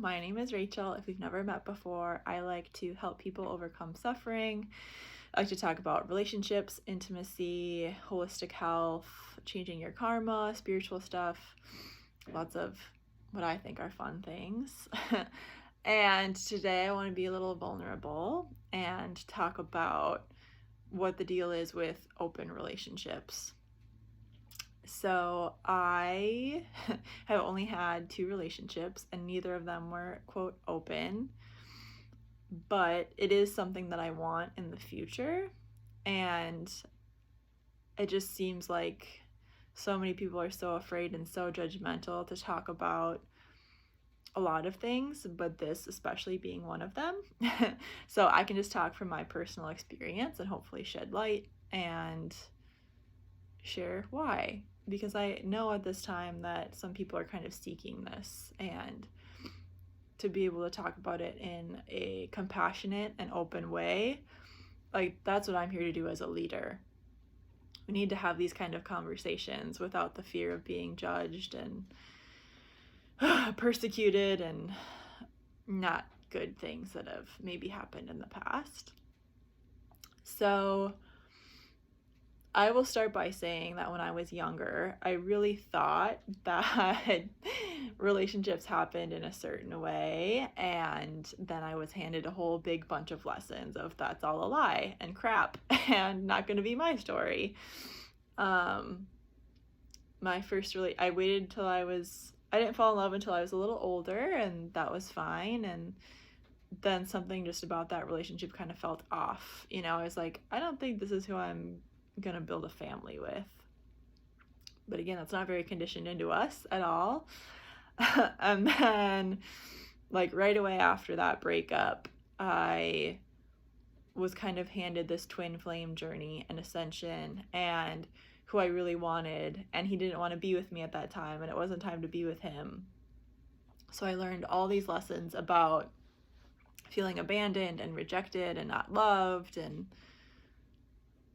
My name is Rachel. If we've never met before, I like to help people overcome suffering. I like to talk about relationships, intimacy, holistic health, changing your karma, spiritual stuff, lots of what I think are fun things. And today I want to be a little vulnerable and talk about what the deal is with open relationships. So I have only had 2 relationships, and neither of them were, quote, open, but it is something that I want in the future. And it just seems like so many people are so afraid and so judgmental to talk about a lot of things, but this especially being one of them. So I can just talk from my personal experience and hopefully shed light and share why, because I know at this time that some people are kind of seeking this, and to be able to talk about it in a compassionate and open way, like that's what I'm here to do as a leader. We need to have these kind of conversations without the fear of being judged and persecuted and not good things that have maybe happened in the past. So I will start by saying that when I was younger, I really thought that relationships happened in a certain way, and then I was handed a whole big bunch of lessons of that's all a lie and crap and not going to be my story. I waited till I didn't fall in love until I was a little older, and that was fine. And then something just about that relationship kind of felt off. I was like, I don't think this is who I'm gonna build a family with. But again, that's not very conditioned into us at all. And then right away after that breakup, I was kind of handed this twin flame journey and ascension and who I really wanted, and he didn't want to be with me at that time, and it wasn't time to be with him. So I learned all these lessons about feeling abandoned and rejected and not loved and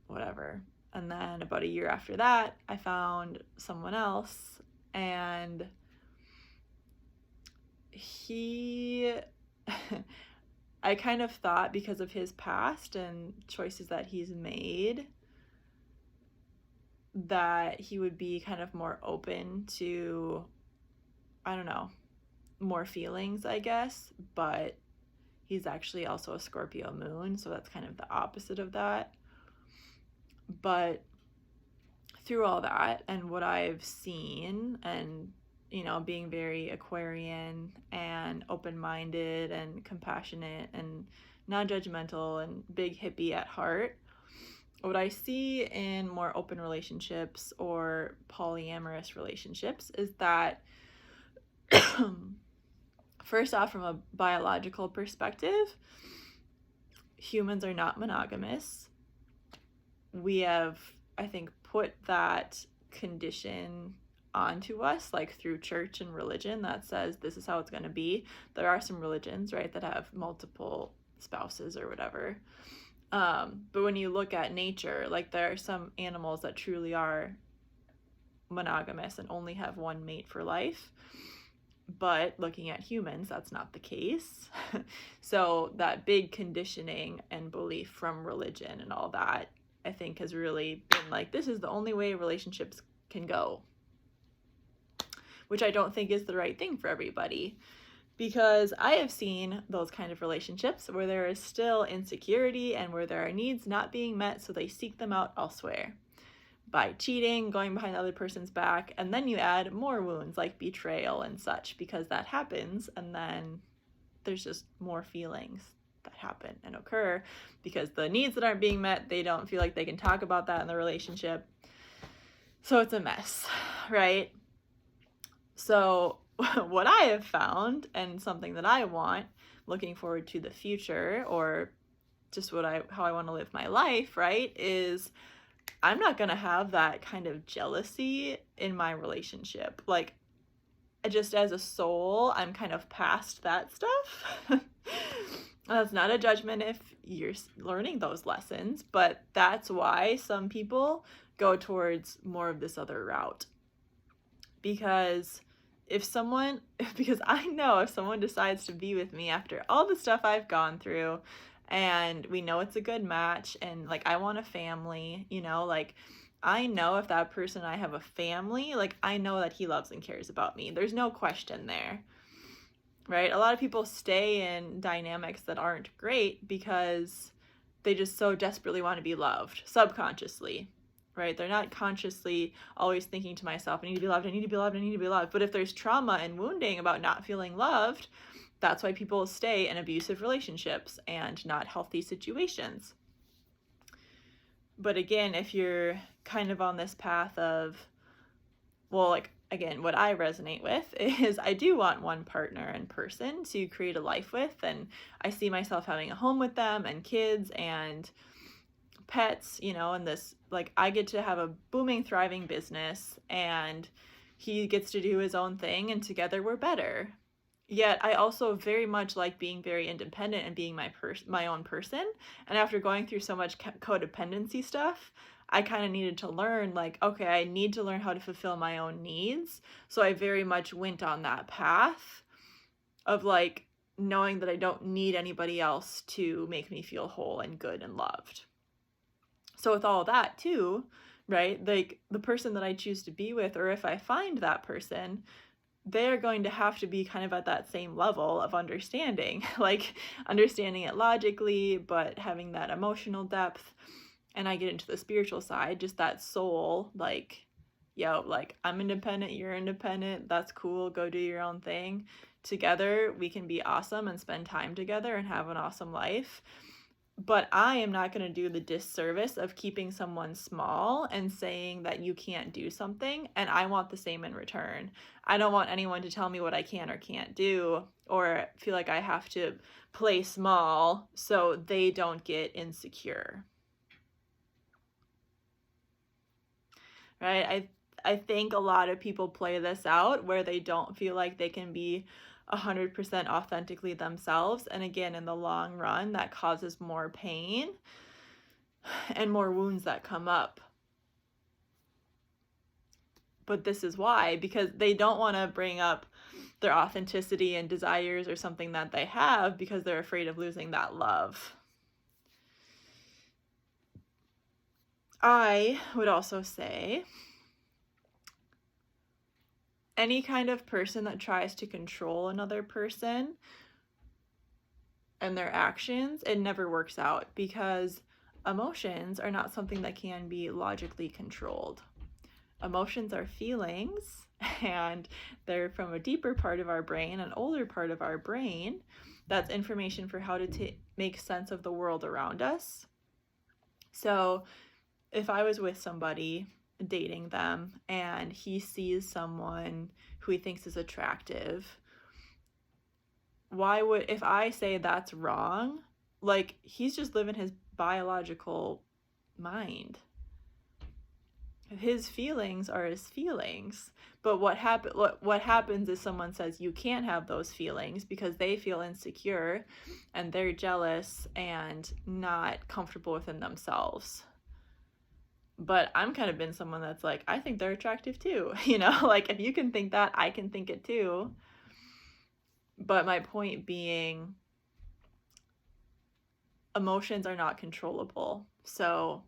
whatever. And then about a year after that, I found someone else, and I kind of thought, because of his past and choices that he's made, that he would be kind of more open to, I don't know, more feelings, I guess. But he's actually also a Scorpio moon, so that's kind of the opposite of that. But through all that and what I've seen, and being very Aquarian and open-minded and compassionate and non-judgmental and big hippie at heart, what I see in more open relationships or polyamorous relationships is that first off, from a biological perspective, humans are not monogamous. We have, I think, put that condition onto us, through church and religion, that says this is how it's going to be. There are some religions, right, that have multiple spouses or whatever. But when you look at nature, there are some animals that truly are monogamous and only have one mate for life. But looking at humans, that's not the case. So that big conditioning and belief from religion and all that, I think, has really been this is the only way relationships can go, which I don't think is the right thing for everybody, because I have seen those kind of relationships where there is still insecurity and where there are needs not being met, so they seek them out elsewhere by cheating, going behind the other person's back, and then you add more wounds like betrayal and such, because that happens, and then there's just more feelings that happen and occur because the needs that aren't being met, they don't feel like they can talk about that in the relationship. So it's a mess, right? So what I have found, and something that I want looking forward to the future, or just how I want to live my life, right, is I'm not going to have that kind of jealousy in my relationship. Just as a soul, I'm kind of past that stuff. That's not a judgment if you're learning those lessons, but that's why some people go towards more of this other route. Because if someone, because I know if someone decides to be with me after all the stuff I've gone through, and we know it's a good match, and like I want a family, you know, like I know if that person and I have a family, like I know that he loves and cares about me. There's no question there, right? A lot of people stay in dynamics that aren't great because they just so desperately want to be loved subconsciously, right? They're not consciously always thinking to myself, I need to be loved, I need to be loved, I need to be loved. But if there's trauma and wounding about not feeling loved, that's why people stay in abusive relationships and not healthy situations. But again, if you're kind of on this path of, well, like, again, what I resonate with is I do want one partner and person to create a life with, and I see myself having a home with them and kids and pets, you know, and this, like, I get to have a booming, thriving business, and he gets to do his own thing, and together we're better. Yet I also very much like being very independent and being my own person. And after going through so much codependency stuff, I kind of needed to learn, like, okay, I need to learn how to fulfill my own needs. So I very much went on that path of like knowing that I don't need anybody else to make me feel whole and good and loved. So with all that too, right, like the person that I choose to be with, or if I find that person, they're going to have to be kind of at that same level of understanding, like understanding it logically, but having that emotional depth. And I get into the spiritual side, just that soul, like, yo, like I'm independent, you're independent, that's cool, go do your own thing. Together, we can be awesome and spend time together and have an awesome life. But I am not going to do the disservice of keeping someone small and saying that you can't do something, and I want the same in return. I don't want anyone to tell me what I can or can't do, or feel like I have to play small so they don't get insecure. Right? I think a lot of people play this out where they don't feel like they can be 100% authentically themselves. And again, in the long run, that causes more pain and more wounds that come up. But this is why, because they don't want to bring up their authenticity and desires or something that they have because they're afraid of losing that love. I would also say any kind of person that tries to control another person and their actions, it never works out because emotions are not something that can be logically controlled. Emotions are feelings, and they're from a deeper part of our brain, an older part of our brain. That's information for how to make sense of the world around us. So if I was with somebody, dating them, and he sees someone who he thinks is attractive, why would, if I say that's wrong, like he's just living his biological mind. His feelings are his feelings. But what happens is someone says you can't have those feelings because they feel insecure and they're jealous and not comfortable within themselves. But I'm kind of been someone that's like, I think they're attractive too. You know, like if you can think that, I can think it too. But my point being, emotions are not controllable. So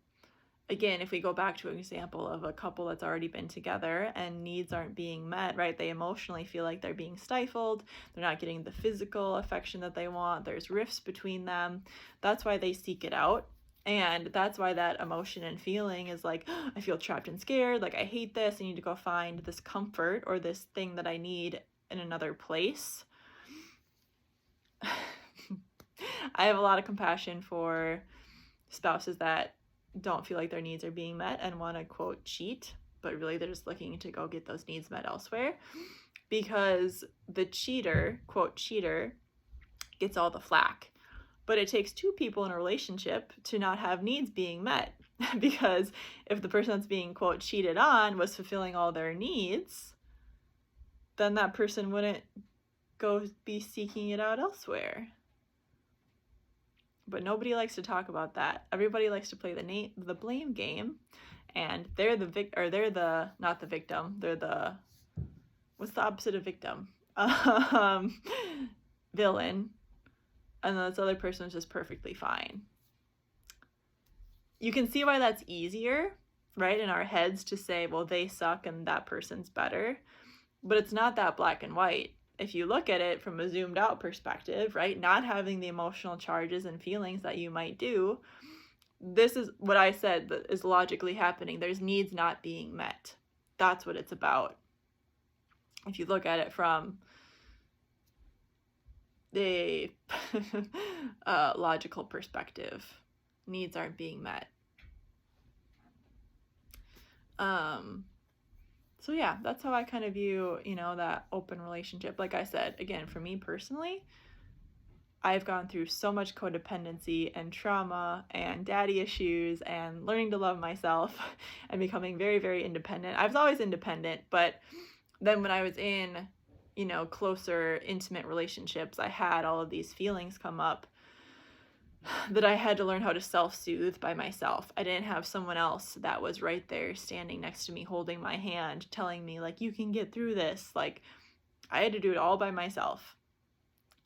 again, if we go back to an example of a couple that's already been together and needs aren't being met, right? They emotionally feel like they're being stifled. They're not getting the physical affection that they want. There's rifts between them. That's why they seek it out. And that's why that emotion and feeling is like, oh, I feel trapped and scared. Like, I hate this. I need to go find this comfort or this thing that I need in another place. I have a lot of compassion for spouses that don't feel like their needs are being met and want to, quote, cheat, but really they're just looking to go get those needs met elsewhere, because the cheater, quote, cheater, gets all the flack. But it takes two people in a relationship to not have needs being met, because if the person that's being, quote, cheated on was fulfilling all their needs, then that person wouldn't go be seeking it out elsewhere. But nobody likes to talk about that. Everybody likes to play the blame game, and they're the not the victim. They're the, what's the opposite of victim? Villain. And then this other person was just perfectly fine. You can see why that's easier, right, in our heads to say, well, they suck and that person's better. But it's not that black and white. If you look at it from a zoomed out perspective, right, not having the emotional charges and feelings that you might do, this is what I said that is logically happening. There's needs not being met. That's what it's about. If you look at it from the logical perspective, needs aren't being met. So yeah, that's how I kind of view, that open relationship. Like I said, again, for me personally, I've gone through so much codependency and trauma and daddy issues and learning to love myself and becoming very, very independent. I was always independent, but then when I was in, closer, intimate relationships, I had all of these feelings come up that I had to learn how to self-soothe by myself. I didn't have someone else that was right there standing next to me, holding my hand, telling me, like, you can get through this. Like, I had to do it all by myself.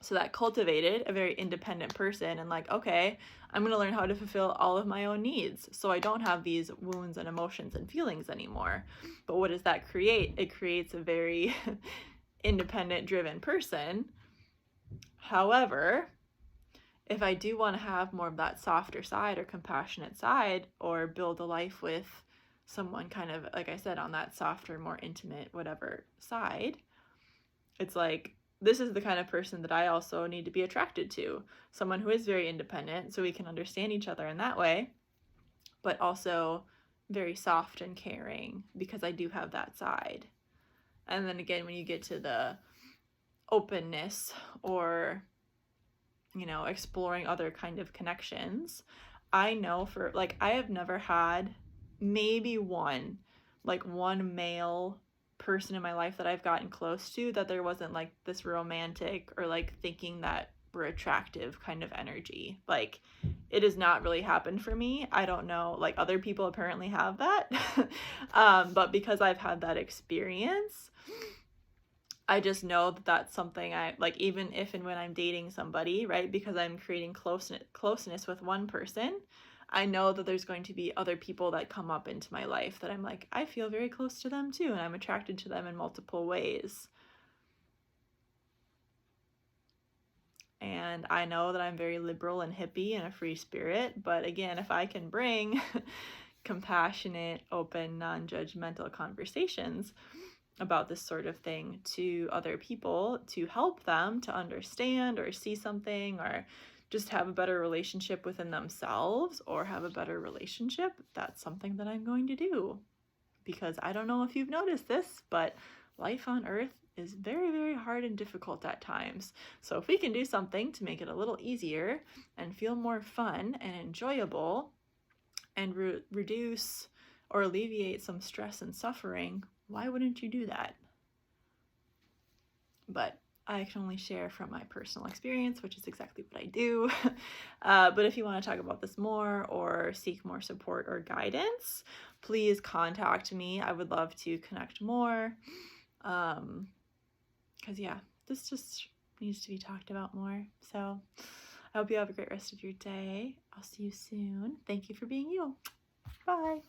So that cultivated a very independent person and like, okay, I'm going to learn how to fulfill all of my own needs so I don't have these wounds and emotions and feelings anymore. But what does that create? It creates a very independent, driven person. However, if I do want to have more of that softer side or compassionate side or build a life with someone kind of, like I said, on that softer, more intimate, whatever side, it's like, this is the kind of person that I also need to be attracted to. Someone who is very independent so we can understand each other in that way, but also very soft and caring because I do have that side. And then again, when you get to the openness or exploring other kind of connections, I know for, like, I have never had maybe one male person in my life that I've gotten close to that there wasn't like this romantic or like thinking that we're attractive kind of energy. Like, it has not really happened for me. I don't know, like other people apparently have that. But because I've had that experience, I just know that that's something I like, even if and when I'm dating somebody, right? Because I'm creating closeness with one person, I know that there's going to be other people that come up into my life that I'm like, I feel very close to them too, and I'm attracted to them in multiple ways. And I know that I'm very liberal and hippie and a free spirit, but again, if I can bring compassionate, open, non-judgmental conversations about this sort of thing to other people to help them to understand or see something or just have a better relationship within themselves or have a better relationship, that's something that I'm going to do. Because I don't know if you've noticed this, but life on Earth is very, very hard and difficult at times. So if we can do something to make it a little easier and feel more fun and enjoyable and reduce or alleviate some stress and suffering, why wouldn't you do that? But I can only share from my personal experience, which is exactly what I do. But if you want to talk about this more or seek more support or guidance, please contact me. I would love to connect more. Because yeah, this just needs to be talked about more. So I hope you have a great rest of your day. I'll see you soon. Thank you for being you. Bye.